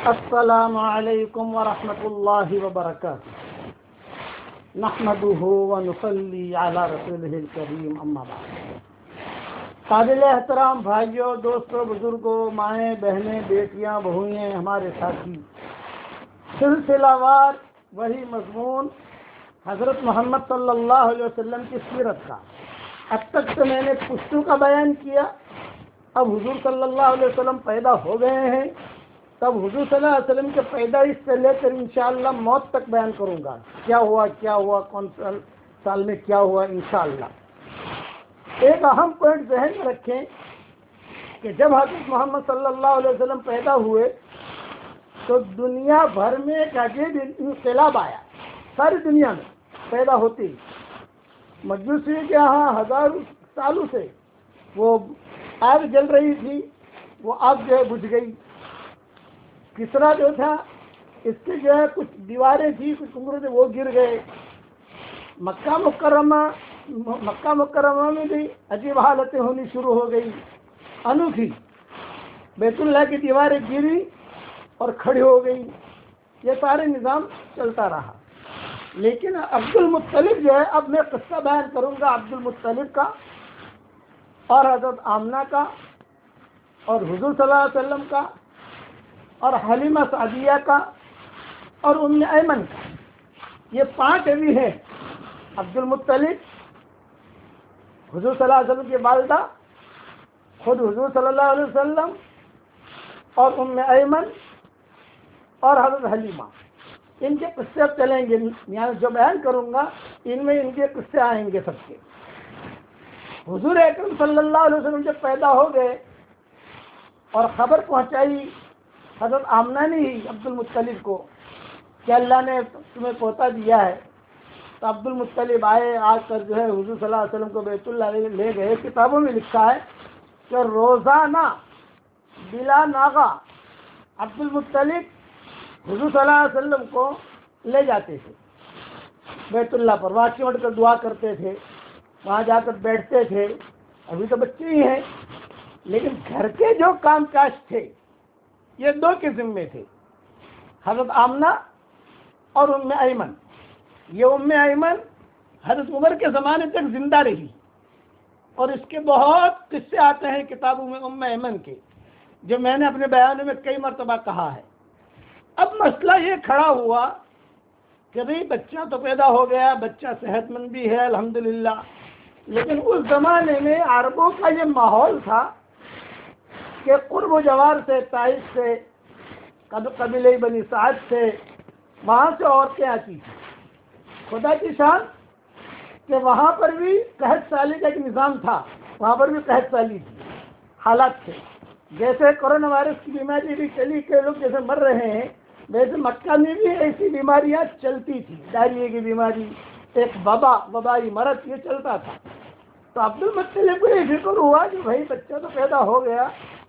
السلام علیکم ورحمۃ اللہ وبرکاتہ. نحمده ونصلی علی رسولہ الکریم، اما بعد. قابل احترام بھائیوں، دوستوں، بزرگوں، مائیں، بہنیں، بیٹیاں، بہوئیں، ہمارے ساتھی، سلسلہ وار وہی مضمون حضرت محمد صلی اللہ علیہ وسلم کی سیرت کا. اب تک تو میں نے پشتو کا بیان کیا. اب حضور صلی اللہ علیہ وسلم پیدا ہو گئے ہیں، تب حضور صلی اللہ علیہ وسلم کے پیدائش سے لے کر انشاءاللہ موت تک بیان کروں گا. کیا ہوا کون سال میں کیا ہوا انشاءاللہ. ایک اہم پوائنٹ ذہن میں رکھیں کہ جب حضرت محمد صلی اللہ علیہ وسلم پیدا ہوئے تو دنیا بھر میں ایک عجیب انقلاب آیا. ساری دنیا میں پیدا ہوتی مجوسی کے یہاں ہزاروں سالوں سے وہ آگ جل رہی تھی، وہ آگ جو ہے بجھ گئی. کسرا جو تھا اس کی جو ہے کچھ دیواریں تھی، کچھ عمر تھے، وہ گر گئے. مکہ مکرمہ میں بھی عجیب حالتیں ہونی شروع ہو گئی، انوکھی. بیت اللہ کی دیواریں گری اور کھڑی ہو گئی. یہ سارے نظام چلتا رہا. لیکن عبد المطلب جو ہے، اب میں قصہ بیان کروں گا عبد المطلب کا اور حضرت آمنہ کا اور حضور صلی اللہ علیہ وسلم کا اور حلیمہ سعدیہ کا اور ام ایمن کا. یہ 5 ابھی ہیں: عبد المطلب، حضور صلی اللہ علیہ وسلم کی والدہ، خود حضور صلی اللہ علیہ وسلم اور ام ایمن اور حضرت حلیمہ. ان کے قصے اب چلیں گے. یہاں جو بیان کروں گا ان میں ان کے قصے آئیں گے سب کے. حضور اکرم صلی اللہ علیہ وسلم جب پیدا ہو گئے اور خبر پہنچائی حضرت آمنہ نے ہی عبد المطلب کو کہ اللہ نے تمہیں پوتا دیا ہے، تو عبد المطلب آئے. آ کر جو ہے حضور صلی اللہ علیہ وسلم کو بیت اللہ لے گئے. کتابوں میں لکھا ہے کہ روزانہ بلا ناغا عبد المطلب حضور صلی اللہ علیہ وسلم کو لے جاتے تھے بیت اللہ پر. وہاں چمٹ کر دعا کرتے تھے، وہاں جا کر بیٹھتے تھے. ابھی تو بچے ہی ہیں، لیکن گھر کے جو کام کاج تھے یہ 2 قسم میں تھے: حضرت آمنہ اور ام ایمن. یہ ام ایمن حضرت عمر کے زمانے تک زندہ رہی اور اس کے بہت قصے آتے ہیں کتابوں میں ام ایمن کے، جو میں نے اپنے بیانوں میں کئی مرتبہ کہا ہے. اب مسئلہ یہ کھڑا ہوا کہ بھئی بچہ تو پیدا ہو گیا، بچہ صحت مند بھی ہے الحمدللہ، لیکن اس زمانے میں عربوں کا یہ ماحول تھا کہ قرب و جوار سے، طائف سے، قبیلہ بنی سعد سے، وہاں سے عورتیں آتی تھیں. خدا کی شان کہ وہاں پر بھی قحط سالی کا ایک نظام تھا، وہاں پر بھی قحط سالی تھی. حالات تھے جیسے کرونا وائرس کی بیماری بھی چلی، کئی لوگ جیسے مر رہے ہیں، ویسے مکہ میں بھی ایسی بیماریاں چلتی تھی. ڈائریا کی بیماری، ایک وبائی مرض، یہ چلتا تھا. تو عبد المطلب کو یہ فکر ہوا کہ بھائی بچہ تو پیدا ہو گیا،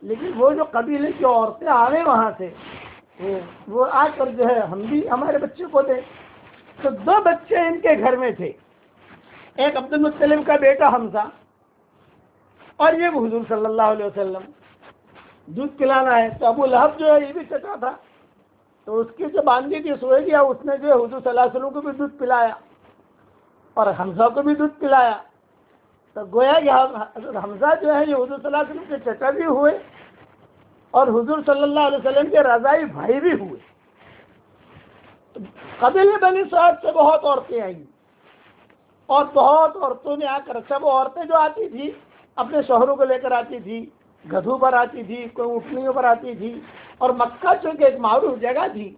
لیکن وہ جو قبیلے کی عورتیں آئیں وہاں سے، وہ آ کر جو ہے ہم بھی ہمارے بچے کو دیں. تو 2 بچے ان کے گھر میں تھے. ایک عبد المطلب کا بیٹا حمزہ اور یہ حضور صلی اللہ علیہ وسلم. دودھ پلانا ہے تو ابو لہب جو ہے یہ بھی چچا تھا، تو اس کی جو باندھی تھی سوئے گیا، اس نے جو ہے حضور صلی اللہ علیہ وسلم کو بھی دودھ پلایا اور حمزہ کو بھی دودھ پلایا. تو گویا کہ حضرت حمزہ جو ہے یہ حضور صلی اللہ علیہ وسلم کے چچا بھی ہوئے اور حضور صلی اللہ علیہ وسلم کے رضائی بھائی بھی ہوئے. قبیلے بنی سعد سے بہت عورتیں آئیں اور بہت عورتوں نے آ کر، سب عورتیں جو آتی تھی اپنے شوہروں کو لے کر آتی تھی، گدھوں پر آتی تھی، کوئی اٹھنیوں پر آتی تھی. اور مکہ چونکہ ایک معروف جگہ تھی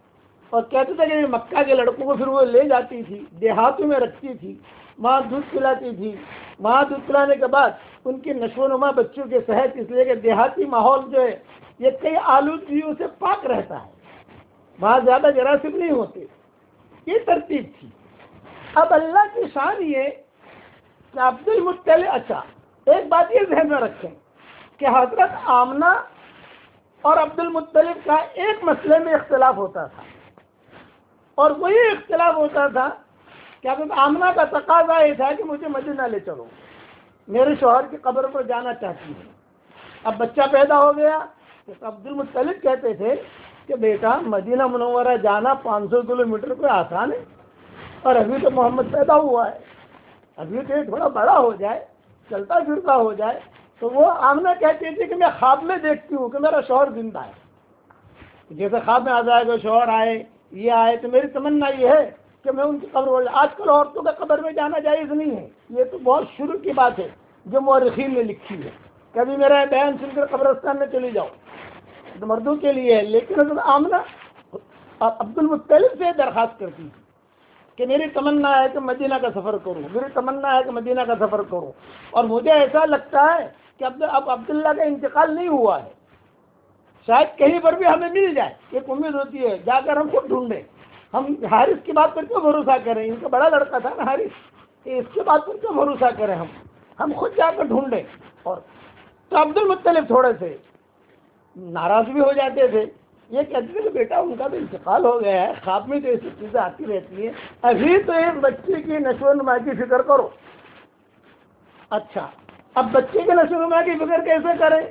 اور کہتے تھے کہ مکہ کے لڑکوں کو پھر وہ لے جاتی تھی، دیہاتوں میں رکھتی تھی، وہاں دودھ پلاتی تھی. وہاں دودھ پلانے کے بعد ان کی نشو و نما، بچوں کے صحت، اس لیے کہ دیہاتی ماحول جو ہے یہ کئی آلودگیوں سے پاک رہتا ہے، وہاں زیادہ جراثیم نہیں ہوتے. یہ ترتیب تھی. اب اللہ کی شان یہ کہ عبد المطلب، اچھا ایک بات یہ ذہن میں رکھیں کہ حضرت آمنہ اور عبد المطلب کا ایک مسئلے میں اختلاف ہوتا تھا، اور وہی اختلاف ہوتا تھا کہ حضرت آمنہ کا تقاضا یہ تھا کہ مجھے مدینہ لے چلو، میرے شوہر کی قبر پر جانا چاہتی ہے. اب بچہ پیدا ہو گیا تو عبد المطلب کہتے تھے کہ کہ بیٹا مدینہ منورہ جانا 500 کلومیٹر کوئی آسان ہے، اور ابھی تو محمد پیدا ہوا ہے، ابھی تو یہ تھوڑا بڑا ہو جائے، چلتا پھرتا ہو جائے۔ تو وہ آمنہ کہتی تھی کہ میں خواب میں دیکھتی ہوں کہ میرا شوہر زندہ ہے، جیسے خواب میں آ جائے گا شوہر آئے، یہ آئے، تو میری تمنا یہ ہے کہ میں ان کی قبر ہو جائے۔ آج کل عورتوں کا قبر میں جانا جائز نہیں ہے، یہ تو بہت شروع کی بات ہے جو مورخین نے لکھی ہے، کبھی میرا بیان سن کر قبرستان میں چلی جاؤ، تو مردوں کے لیے ہے۔ لیکن حضرت آمنہ عبد المطلب سے درخواست کرتی تھی کہ میری تمنا ہے کہ مدینہ کا سفر کروں، میری تمنا ہے کہ مدینہ کا سفر کروں، اور مجھے ایسا لگتا ہے کہ اب عبداللہ کا انتقال نہیں ہوا ہے، شاید کہیں پر بھی ہمیں مل جائے، ایک امید ہوتی ہے، جا کر ہم خود ڈھونڈیں۔ ہم حارث کی بات پر کیوں بھروسہ کریں، ان کا بڑا لڑکا تھا نا حارث، اس کے بات پر کیوں بھروسہ کریں، ہم خود جا کر ڈھونڈیں۔ اور تو عبد المطلب تھوڑے سے ناراض بھی ہو جاتے تھے، یہ کہتے تھے کہ بیٹا ان کا بھی انتقال ہو گیا ہے، خواب میں تو ایسی چیزیں آتی رہتی ہیں، ابھی تو ایک بچے کی نشو و نما کی فکر کرو۔ اچھا، اب بچے کے نشو و نما کی فکر کیسے کریں؟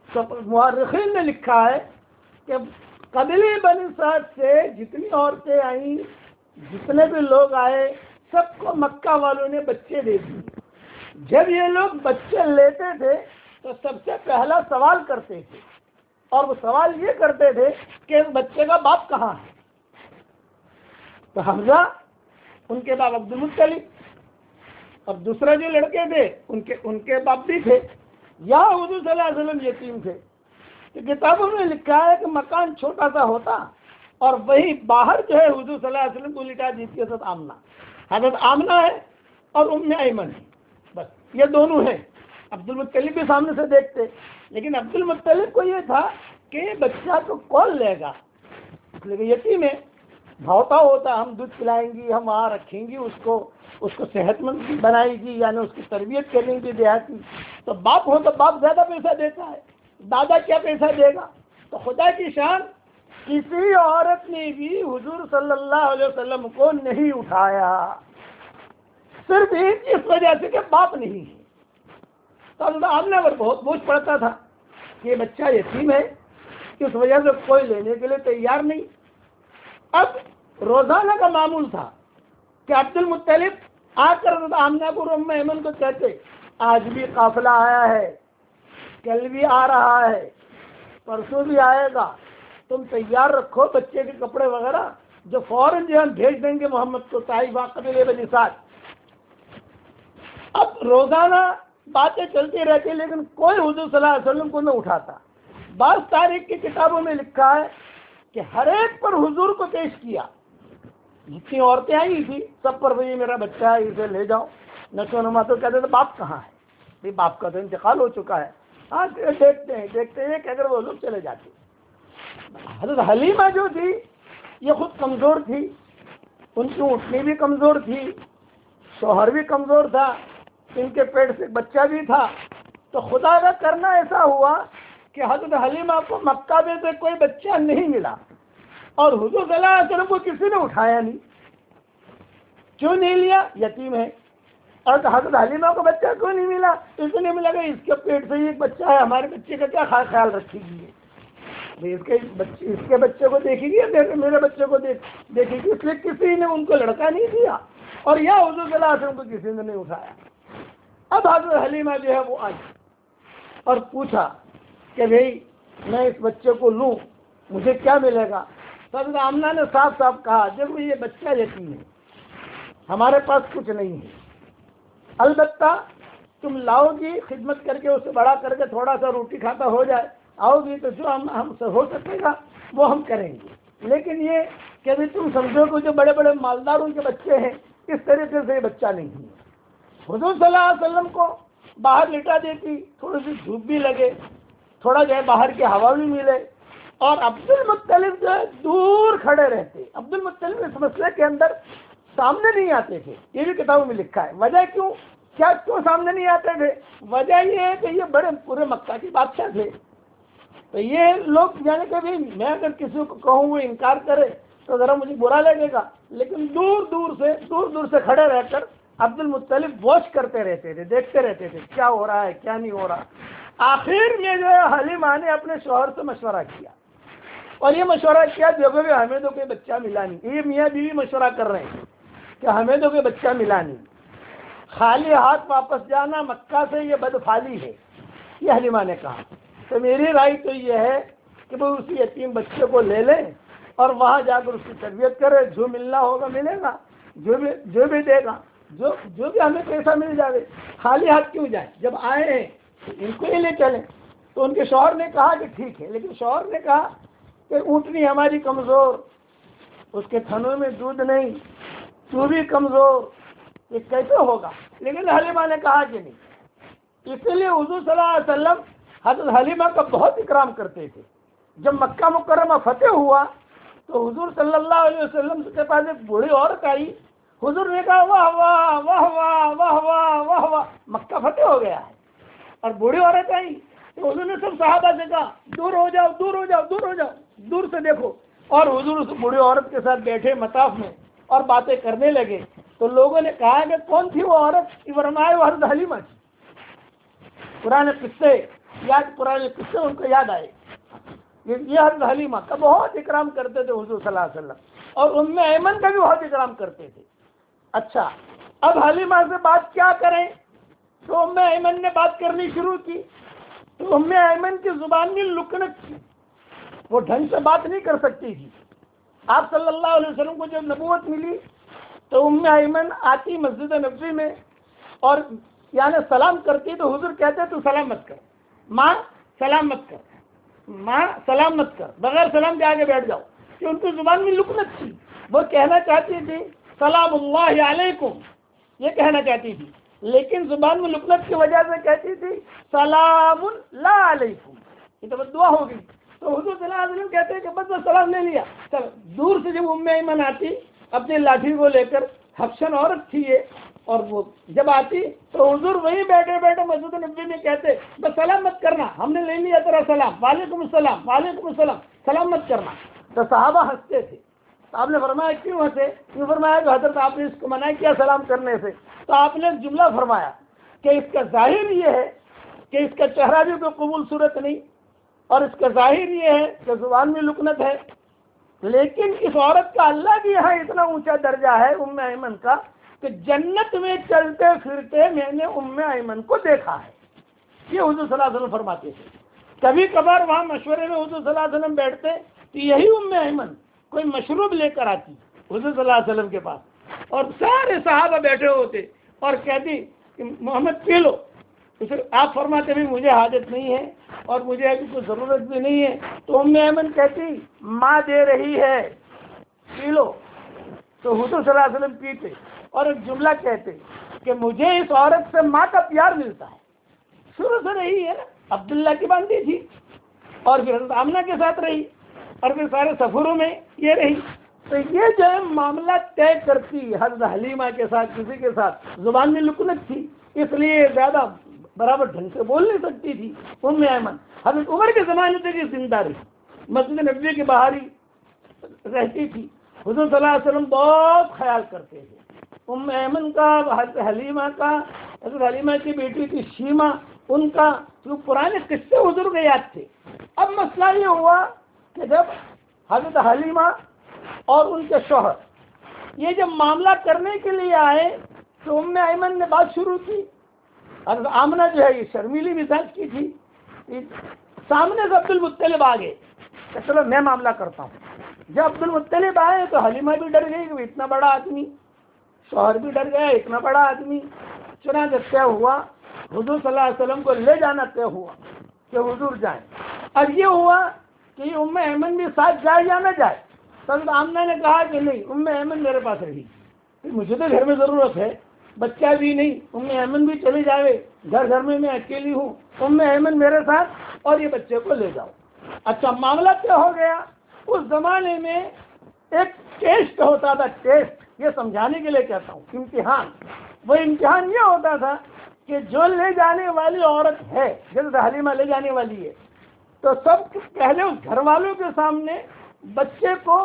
تو مورخین نے لکھا ہے کہ قبیلے بنی سعد سے جتنی عورتیں آئیں، جتنے بھی لوگ آئے، سب کو مکہ والوں نے بچے دے دیے۔ جب یہ لوگ بچے لیتے تھے تو سب سے پہلا سوال کرتے تھے، اور وہ سوال یہ کرتے تھے کہ اس بچے کا باپ کہاں ہے؟ تو حمزہ ان کے باپ عبد المطلب، اور دوسرے جو لڑکے تھے ان کے باپ بھی تھے، یا حضور صلی اللہ علیہ وسلم یتیم تھے۔ تو کتابوں میں لکھا ہے کہ مکان چھوٹا سا ہوتا، اور وہی باہر جو ہے حضور صلی اللہ علیہ وسلم کو لٹا دیتی حضرت آمنہ ہے اور ام ایمن ہے، بس یہ دونوں ہیں۔ عبد المطلب بھی سامنے سے دیکھتے، لیکن عبد المطلب کو یہ تھا کہ بچہ کو کون لے گا، اس لیے کہ یتیم ہے، بھوتا ہوتا، ہم دودھ پلائیں گی، ہم وہاں رکھیں گی اس کو صحت مند بنائے گی، یعنی اس کی تربیت کریں گی دیہاتی۔ تو باپ ہو تو باپ زیادہ پیسہ دیتا ہے، دادا کیا پیسہ دے گا؟ تو خدا کی شان، کسی عورت نے بھی حضور صلی اللہ علیہ وسلم کو نہیں اٹھایا، صرف اس وجہ سے کہ باپ نہیں ہے۔ تو حضرت آمنہ پر بہت بوجھ پڑتا تھا کہ یہ بچہ یتیم ہے، اس وجہ سے کوئی لینے کے لیے تیار نہیں۔ اب روزانہ کا معمول تھا کہ عبد المطلب آ کر حضرت آمنہ کو ام ایمن کو کہتے، آج بھی قافلہ آیا ہے، کل بھی آ رہا ہے، پرسوں بھی آئے گا، تم تیار رکھو بچے کے کپڑے وغیرہ، جو فوراً جو ہم بھیج دیں گے محمد کو طائفہ قبیلے بنی سعد۔ اب روزانہ باتیں چلتی رہتی، لیکن کوئی حضور صلی اللہ علیہ وسلم کو نہ اٹھاتا۔ بعض تاریخ کی کتابوں میں لکھا ہے کہ ہر ایک پر حضور کو پیش کیا، جتنی عورتیں آئی تھی سب پر وہی میرا بچہ ہے، اسے لے جاؤ، نشو و نما۔ تو کہتے تھے باپ کہاں ہے؟ بھائی باپ کا تو انتقال ہو چکا ہے، ہاں دیکھتے ہیں کہ اگر وہ لوگ چلے جاتے۔ حضرت حلیمہ جو تھی یہ خود کمزور تھی، ان کی اٹھنی بھی کمزور تھی، شوہر بھی کمزور تھا، ان کے پیٹ سے بچہ بھی تھا۔ تو خدا کا کرنا ایسا ہوا کہ حضرت حلیمہ کو مکہ میں سے کوئی بچہ نہیں ملا، اور حضور صلی اللہ علیہ وسلم کو کسی نے اٹھایا نہیں۔ کیوں نہیں لیا؟ یتیم ہے۔ اور حضرت حلیمہ کو بچہ کیوں نہیں ملا؟ اس لیے ملا کہ اس کے پیٹ سے ہی ایک بچہ ہے، ہمارے بچے کا کیا خیال رکھے گی؟ اس کے بچے کو دیکھے گی، میرے بچے کو دیکھے گی، اس لیے کسی نے ان کو لڑکا نہیں دیا، اور یا حضور صلی اللہ علیہ وسلم کو کسی نے نہیں اٹھایا۔ اب حضرت حلیمہ جو ہے وہ آئی اور پوچھا کہ بھئی میں اس بچے کو لوں، مجھے کیا ملے گا؟ تو حضرت آمنہ نے صاف صاف کہا، دیکھو یہ بچہ یتیم ہے، ہمارے پاس کچھ نہیں ہے، البتہ تم لاؤ گی، خدمت کر کے اسے بڑا کر کے تھوڑا سا روٹی کھاتا ہو جائے، آؤ گی تو جو ہم سے ہو سکے گا وہ ہم کریں گے، لیکن یہ کہ بھی تم سمجھو کہ جو بڑے بڑے مالداروں کے بچے ہیں اس طریقے سے یہ بچہ نہیں ہے۔ حضور صلی اللہ علیہ وسلم کو باہر لٹا دیتی، تھوڑی سی دھوپ بھی لگے، تھوڑا جو ہے باہر کی ہوا بھی ملے، اور عبد المطلب جو ہے دور کھڑے رہتے۔ عبد المطلب اس مسئلے کے اندر سامنے نہیں آتے تھے، یہ بھی کتابوں میں لکھا ہے۔ وجہ کیوں سامنے نہیں آتے تھے؟ وجہ یہ ہے کہ یہ بڑے پورے مکہ کے بادشاہ تھے، تو یہ لوگ یعنی کہ بھائی میں اگر کسی کو کہوں وہ انکار کرے تو ذرا مجھے برا لگے گا، لیکن دور دور سے کھڑے رہ کر عبد المطلب واچ کرتے رہتے تھے، دیکھتے رہتے تھے کیا ہو رہا ہے کیا نہیں ہو رہا۔ آخر میں جو ہے حلیمہ نے اپنے شوہر سے مشورہ کیا، اور یہ مشورہ کیا، دیکھو کہ ہمیں تو کوئی بچہ ملا نہیں. یہ میاں بیوی مشورہ کر رہے ہیں کہ ہمیں تو کوئی بچہ ملا نہیں، خالی ہاتھ واپس جانا مکہ سے یہ بدفعلی ہے. یہ حلیمہ نے کہا. تو میری رائے تو یہ ہے کہ وہ اسی یتیم بچے کو لے لیں اور وہاں جا کر اس کی تربیت کرے، جو ملنا ہوگا ملے گا، جو بھی دے گا، جو بھی ہمیں پیسہ مل جائے. خالی ہاتھ کیوں جائیں؟ جب آئے ہیں تو ان کو ہی لے چلیں. تو ان کے شوہر نے کہا کہ ٹھیک ہے، لیکن شوہر نے کہا کہ اونٹنی ہماری کمزور، اس کے تھنوں میں دودھ نہیں، تو بھی کمزور، یہ کیسے ہوگا؟ لیکن حلیمہ نے کہا کہ نہیں. اس لیے حضور صلی اللہ علیہ وسلم حضرت حلیمہ کا بہت اکرام کرتے تھے. جب مکہ مکرمہ فتح ہوا تو حضور صلی اللہ علیہ وسلم کے پاس ایک بوڑھی عورت آئی. حضور نے کہا واہ واہ واہ واہ واہ واہ واہ واہ، مکہ فتح ہو گیا ہے. اور بوڑھی عورت آئی تو حضور نے سب صحابہ سے کہا دور ہو جاؤ، دور ہو جاؤ، دور ہو جاؤ، دور سے دیکھو. اور حضور اس بوڑھی عورت کے ساتھ بیٹھے مطاف میں اور باتیں کرنے لگے. تو لوگوں نے کہا کہ کون تھی وہ عورت؟ فرمایا وہ حضرت حلیمہ تھی. پرانے قصے ان کو یاد آئے. یہ حضرت حلیمہ کا بہت اکرام کرتے تھے حضور صلی اللہ علیہ وسلم، اور ام ایمن کا بھی بہت اکرام کرتے تھے. اچھا، اب حلیمہ سے بات کیا کریں؟ تو ام ایمن نے بات کرنی شروع کی. تو ام ایمن کی زبان میں لکنت تھی، وہ ڈھنگ سے بات نہیں کر سکتی تھی. آپ صلی اللہ علیہ وسلم کو جب نبوت ملی تو ام ایمن آتی مسجد نبوی میں اور یعنی سلام کرتی تو حضور کہتے تو سلام مت کر، ماں سلام مت کر، ماں سلام مت کر، بغیر سلام کے آگے بیٹھ جاؤ. کہ ان کی زبان میں لکنت تھی. وہ کہنا چاہتی تھی سلام اللہ علیکم، یہ کہنا چاہتی تھی، لیکن زبان میں لکنت کی وجہ سے کہتی تھی سلام لا علیکم. یہ تو دعا ہو گئی. تو حضور صلی اللہ علیہ وسلم کہتے ہیں کہ بس سلام لے لیا. چل دور سے جب ام ایمن آتی اپنی لاٹھی کو لے کر، حبشن عورت تھی یہ، اور وہ جب آتی تو حضور وہیں بیٹھے بیٹھے مسجد نبوی میں کہتے بس سلام مت کرنا، ہم نے لے لیا تیرا سلام، وعلیکم السلام، وعلیکم السلام، سلام مت کرنا. تو صحابہ ہنستے تھے. تو آپ نے فرمایا کیوں ہنسے؟ کیوں؟ فرمایا کہ حضرت آپ نے اس کو منع کیا سلام کرنے سے. تو آپ نے ایک جملہ فرمایا کہ اس کا ظاہر یہ ہے کہ اس کا چہرہ بھی کوئی قبول صورت نہیں، اور اس کا ظاہر یہ ہے کہ زبان میں لکنت ہے، لیکن اس عورت کا اللہ کے یہاں اتنا اونچا درجہ ہے ام ایمن کا کہ جنت میں چلتے پھرتے میں نے ام ایمن کو دیکھا ہے. یہ حضور صلی اللہ علیہ وسلم فرماتے تھے. کبھی کبھار وہاں مشورے میں حضور صلی اللہ علیہ وسلم بیٹھتے تو یہی ام ایمن کوئی مشروب لے کر آتی حضور صلی اللہ علیہ وسلم کے پاس، اور سارے صحابہ بیٹھے ہوتے اور کہتی کہ محمد پی لو. آپ فرماتے بھی مجھے حاجت نہیں ہے اور مجھے ابھی کوئی ضرورت بھی نہیں ہے. تو ام ایمن کہتی ماں دے رہی ہے، پی لو. تو حضور صلی اللہ علیہ وسلم پیتے اور ایک جملہ کہتے کہ مجھے اس عورت سے ماں کا پیار ملتا ہے. شروع سے رہی ہے، عبداللہ کی باندھی تھی، اور پھر حضرت آمنہ کے ساتھ رہی، اور پھر سارے سفروں میں یہ رہی. تو یہ جو ہے معاملہ طے کرتی حضرت حلیمہ کے ساتھ کسی کے ساتھ. زبان میں لکنت تھی، اس لیے زیادہ برابر ڈھنگ سے بول نہیں سکتی تھی ام ایمن. حضرت عمر کے زمانے سے یہ زندہ رہی، مسجد نبوی کے باہر ہی رہتی تھی. حضور صلی اللہ علیہ وسلم بہت خیال کرتے تھے ام ایمن کا، حضرت حلیمہ کا. حضرت حلیمہ کی بیٹی تھی شیمہ، ان کا جو پرانے قصے حضور کے یاد تھے. اب مسئلہ یہ ہوا کہ جب حضرت حلیمہ اور ان کے شوہر یہ جب معاملہ کرنے کے لیے آئے تو ام ایمن نے بات شروع کی. حضرت آمنہ جو ہے یہ شرمیلی مزاج کی تھی. سامنے سے عبد المطلب آ گئے کہ چلو میں معاملہ کرتا ہوں. جب عبد المطلب آئے تو حلیمہ بھی ڈر گئی کہ اتنا بڑا آدمی، شوہر بھی ڈر گیا اتنا بڑا آدمی. چنانچہ طے ہوا، حضور صلی اللہ علیہ وسلم کو لے جانا طے ہوا کہ حضور جائیں. اب یہ ہوا کہ ام ایمن بھی ساتھ جائے یا نہ جائے. تب آمنہ نے کہا کہ نہیں، ام ایمن میرے پاس رہی، مجھے تو گھر میں ضرورت ہے، بچہ بھی نہیں، ام ایمن بھی چلی جائے، گھر میں اکیلی ہوں، ام ایمن میرے ساتھ اور یہ بچے کو لے جاؤ. اچھا، معاملہ کیا ہو گیا؟ اس زمانے میں ایک ٹیسٹ ہوتا تھا، ٹیسٹ یہ سمجھانے کے لیے کہتا ہوں، امتحان. وہ امتحان یہ ہوتا تھا کہ جو لے جانے والی عورت ہے، جیسے حلیمہ لے جانے والی ہے، تو سب پہلے اس گھر والوں کے سامنے بچے کو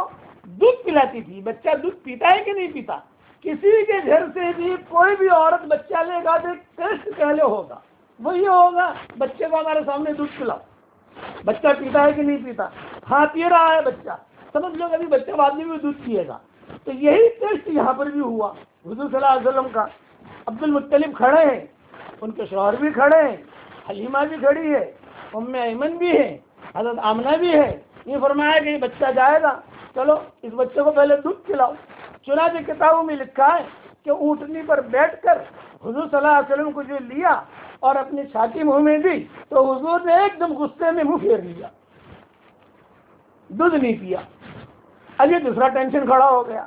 دودھ پلاتی تھی. بچہ دودھ پیتا ہے کہ نہیں پیتا؟ کسی کے گھر سے بھی کوئی بھی عورت بچہ لے گا تو ٹیسٹ پہلے ہوگا، وہ یہ ہوگا بچے کو ہمارے سامنے دودھ پلاؤ، بچہ پیتا ہے کہ نہیں پیتا. ہاں پی رہا ہے بچہ، سمجھ لو ابھی بچہ بعد میں بھی دودھ پیے گا. تو یہی ٹیسٹ یہاں پر بھی ہوا حضور صلی اللہ علیہ وسلم کا. عبد المطلب کھڑے ہیں، ان کے شوہر بھی کھڑے ہیں، حلیمہ بھی کھڑی ہے، ام ایمن بھی ہے، حضرت آمنہ بھی ہے. یہ فرمایا کہ یہ بچہ جائے گا، چلو اس بچے کو پہلے دودھ پلاؤ. چنانچہ کتابوں میں لکھا ہے کہ اونٹنی پر بیٹھ کر حضور صلی اللہ علیہ وسلم کو جو لیا اور اپنی چھاتی منہ میں دی تو حضور نے ایک دم غصے میں منہ پھیر لیا، دودھ نہیں پیا. اب یہ دوسرا ٹینشن کھڑا ہو گیا.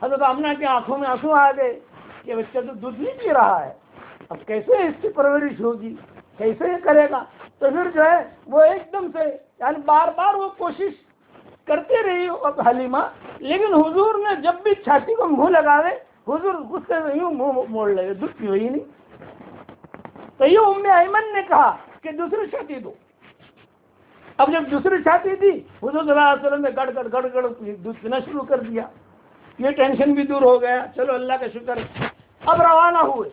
حضرت آمنہ کی آنکھوں میں آنسو آ گئے کہ بچہ تو دودھ نہیں پی رہا ہے، اب کیسے اس کی پرورش ہوگی، کیسے یہ کرے گا. تو پھر جو ہے وہ ایک دم سے یعنی بار بار وہ کوشش کرتے رہی حلیمہ، لیکن حضور نے جب بھی چھاتی کو منہ لگاوے حضور غصے سے یوں منہ موڑ لگے، دودھ پیو ہی نہیں. تو یہ ام ایمن نے کہا کہ دوسری چھاتی دو. اب جب دوسری چھاتی دی حضور صلی اللہ علیہ وسلم نے گڑ گڑ دودھ پینا شروع کر دیا. یہ ٹینشن بھی دور ہو گیا. چلو اللہ کا شکر. اب روانہ ہوئے.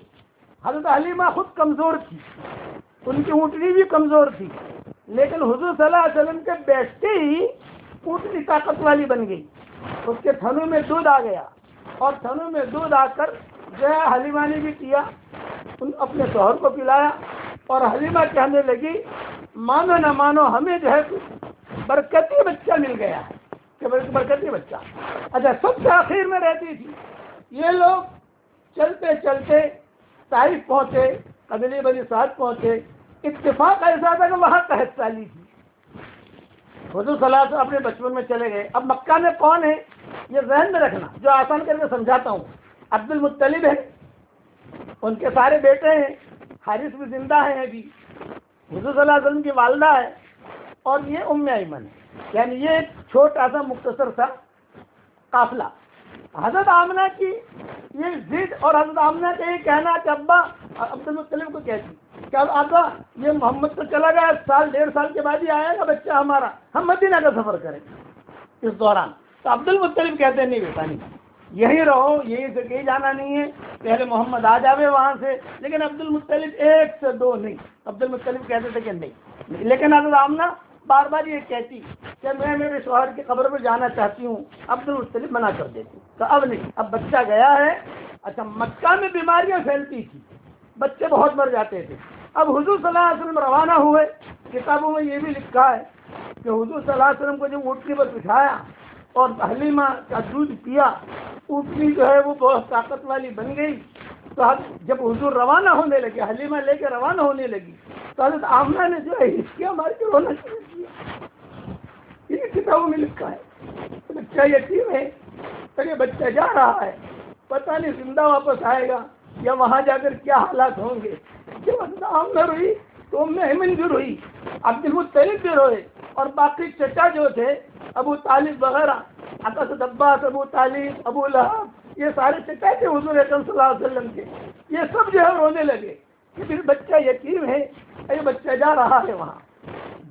حضرت حلیمہ خود کمزور تھی، ان کی اونٹنی بھی کمزور تھی، لیکن حضور صلی اللہ علیہ وسلم کے بیٹھتے ہی اونٹنی طاقت والی بن گئی. اس کے تھنوں میں دودھ آ گیا اور تھنوں میں دودھ آ کر جو ہے حلیمہ نے بھی کیا، اپنے شوہر کو پلایا. اور حلیمہ کہنے لگی مانو نہ مانو ہمیں جو ہے برکتی بچہ مل گیا ہے، کہ برکتی بچہ. اچھا سب سے آخر میں رہتی تھی. یہ لوگ چلتے چلتے طائف پہنچے، قبیلے بنی سعد پہنچے. اتفاق ایسا تھا کہ وہاں قحط سالی تھی. حضور صلی اللہ علیہ وسلم اپنے بچپن میں چلے گئے. اب مکہ میں کون ہے یہ ذہن میں رکھنا، جو آسان کر کے سمجھاتا ہوں. عبد المطلب ہے، ان کے سارے بیٹے ہیں، حارث بھی زندہ ہیں ابھی، حضور صلی اللہ علیہ وسلم کی والدہ ہے، اور یہ ام ایمن ہے. یعنی یہ ایک چھوٹا سا مختصر سا قافلہ. حضرت آمنہ کی یہ ضد اور حضرت آمنہ کا یہ کہنا کہ ابا عبد المطلب کو کہتی کہ اب آقا یہ محمد تو چلا گیا، سال ڈیڑھ سال کے بعد ہی آئے گا بچہ ہمارا، ہم مدینہ کا سفر کریں اس دوران. تو عبد المطلب کہتے ہیں نہیں بیٹا نہیں، یہی رہو، یہی سے کہیں جانا نہیں ہے، پہلے محمد آ جاوے وہاں سے. لیکن عبد المطلب ایک سے دو نہیں، عبد المطلب کہتے تھے کہ نہیں. لیکن حضرت آمنہ بار بار یہ کہتی کہ میں میرے شوہر کی قبر پر جانا چاہتی ہوں. عبد المطلب منع کر دیتی. تو اب نہیں، اب بچہ گیا ہے. اچھا مکہ میں بیماریاں پھیلتی تھی، بچے بہت مر جاتے تھے. اب حضور صلی اللہ علیہ وسلم روانہ ہوئے. کتابوں میں یہ بھی لکھا ہے کہ حضور صلی اللہ علیہ وسلم کو جب اونٹنی پر بٹھایا اور حلیمہ کا دودھ پیا، اونٹنی جو ہے وہ بہت طاقت والی بن گئی. تو جب حضور روانہ ہونے لگے، حلیمہ لے کے روانہ ہونے لگی، تو حضرت آمنہ نے جو ہے ہچکیاں مار کے رونا شروع کیا. یہ کتابوں میں لکھا ہے. بچہ یتیم ہے، تو یہ بچہ جا رہا ہے، پتہ نہیں زندہ واپس آئے گا یا وہاں جا کر کیا حالات ہوں گے. جب حضرت آمنہ روئی تو ام ایمن بھی روئی، عبد المطلب بھی روئے، اور باقی چچا جو تھے ابو طالب وغیرہ، اسد عباس، ابو طالب، ابو لہب، یہ سارے چچا تھے حضور اکرم صلی اللہ علیہ وسلم کے. یہ سب جو ہے رونے لگے کہ پھر بچہ یتیم ہے، یہ بچہ جا رہا ہے وہاں.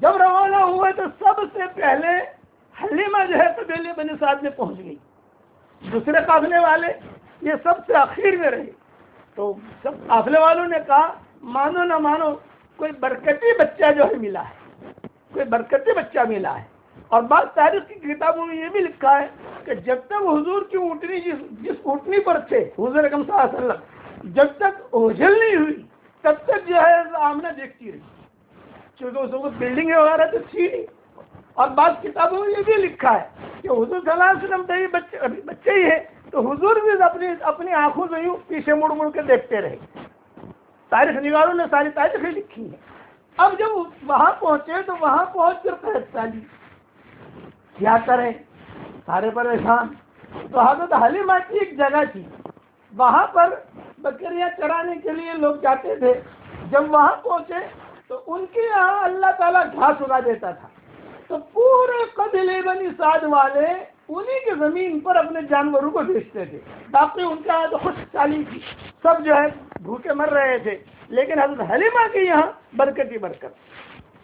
جب روانہ ہوئے تو سب سے پہلے حلیمہ جو ہے قبیلے بنی سعد میں پہنچ گئی. دوسرے قافلے والے یہ سب سے آخر میں رہے. تو سب قافلے والوں نے کہا مانو نہ مانو کوئی برکتی بچہ جو ہے ملا ہے، کوئی برکتی بچہ ملا ہے. اور بعض تاریخ کی کتابوں میں یہ بھی لکھا ہے کہ جب تک حضور کی اونٹنی جس اونٹنی پر تھے حضور اکرم صلی اللہ علیہ وسلم، جب تک اوجھل نہیں ہوئی تب تک جو ہے آمنہ دیکھتی رہی، کیونکہ اس وقت بلڈنگیں وغیرہ تو تھی نہیں. اور بعض کتابوں میں یہ بھی لکھا ہے کہ حضور صلی اللہ علیہ وسلم تو یہ بچے ہی ہے، تو حضور بھی اپنی آنکھوں سے یوں پیچھے مڑ مڑ کے دیکھتے رہے. تاریخ نگاروں نے ساری تاریخیں لکھی ہیں. اب جب وہاں پہنچے تو وہاں پہنچ کر قحط سالی، کیا کریں، سارے پریشان. تو حضرت حلیمہ کی ایک جگہ تھی، وہاں پر بکریاں چرانے کے لیے لوگ جاتے تھے. جب وہاں پہنچے تو ان کے یہاں اللہ تعالیٰ گھاس اگا دیتا تھا. تو پورے قبیلے بنی سعد والے انہی کی زمین پر اپنے جانوروں کو بیچتے تھے. باقی ان کے یہاں تو خشک سالی تھی، سب جو ہے بھوکے مر رہے تھے. لیکن حضرت حلیمہ کے یہاں برکت ہی برکت.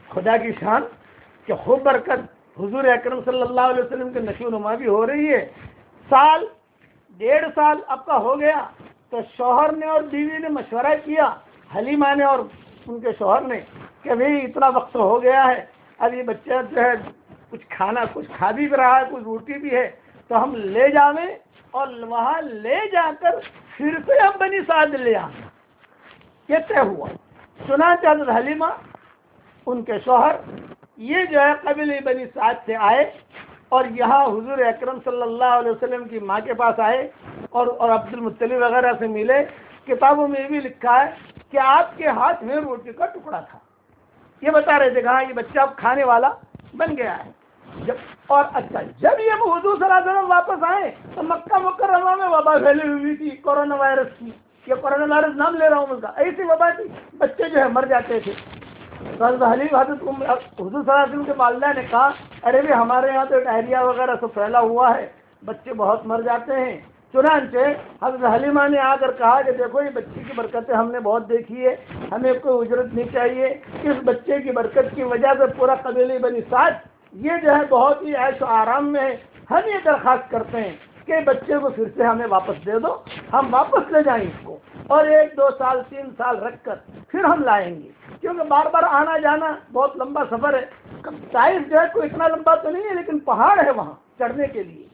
خدا کی شان کہ خوب برکت. حضور اکرم صلی اللہ علیہ وسلم کے نشو و نما بھی ہو رہی ہے. سال ڈیڑھ سال اب کا ہو گیا تو شوہر نے اور بیوی نے مشورہ کیا، حلیمہ نے اور ان کے شوہر نے، کہ بھئی اتنا وقت ہو گیا ہے، اب یہ بچہ جو ہے کچھ کھانا کچھ کھا بھی رہا ہے، کچھ روٹی بھی ہے، تو ہم لے جاویں اور وہاں لے جا کر پھر سے ہم بنی سعد لے آئیں۔ یہ طے ہوا۔ چنانچہ حضرت حلیمہ ان کے شوہر یہ جو ہے قبیلہ بنی سعد سے آئے اور یہاں حضور اکرم صلی اللہ علیہ وسلم کی ماں کے پاس آئے اور عبد المطلب وغیرہ سے ملے۔ کتابوں میں یہ بھی لکھا ہے کہ آپ کے ہاتھ میں روٹی کا ٹکڑا تھا۔ یہ بتا رہے تھے کہ ہاں یہ بچہ اب کھانے والا بن گیا ہے۔ اور اچھا جب یہ حضور صلی اللہ علیہ وسلم واپس آئے تو مکہ مکرمہ میں وبا پھیلی ہوئی تھی، کورونا وائرس کی۔ یہ کورونا وائرس نام لے رہا ہوں اس کا، ایسی وبا تھی، بچے جو ہے مر جاتے تھے۔ تو حضرت حضور صلی اللہ علیہ وسلم کے والدہ نے کہا ارے بھی ہمارے یہاں تو ڈائریا وغیرہ سب پھیلا ہوا ہے، بچے بہت مر جاتے ہیں۔ چنانچہ حضرت حلیمہ نے آ کر کہا کہ دیکھو یہ بچے کی برکتیں ہم نے بہت دیکھی ہے، ہمیں کوئی اجرت نہیں چاہیے، اس بچے کی برکت کی وجہ سے پورا قبیلہ بنی سعد یہ جو ہے بہت ہی عیش و آرام میں ہے۔ ہم یہ درخواست کرتے ہیں کہ بچے کو پھر سے ہمیں واپس دے دو، ہم واپس لے جائیں اس کو اور 1 2 سال 3 سال رکھ کر پھر ہم لائیں گے، کیونکہ بار بار آنا جانا بہت لمبا سفر ہے۔ طائف جو ہے کوئی اتنا لمبا تو نہیں ہے لیکن پہاڑ ہے وہاں چڑھنے کے لیے۔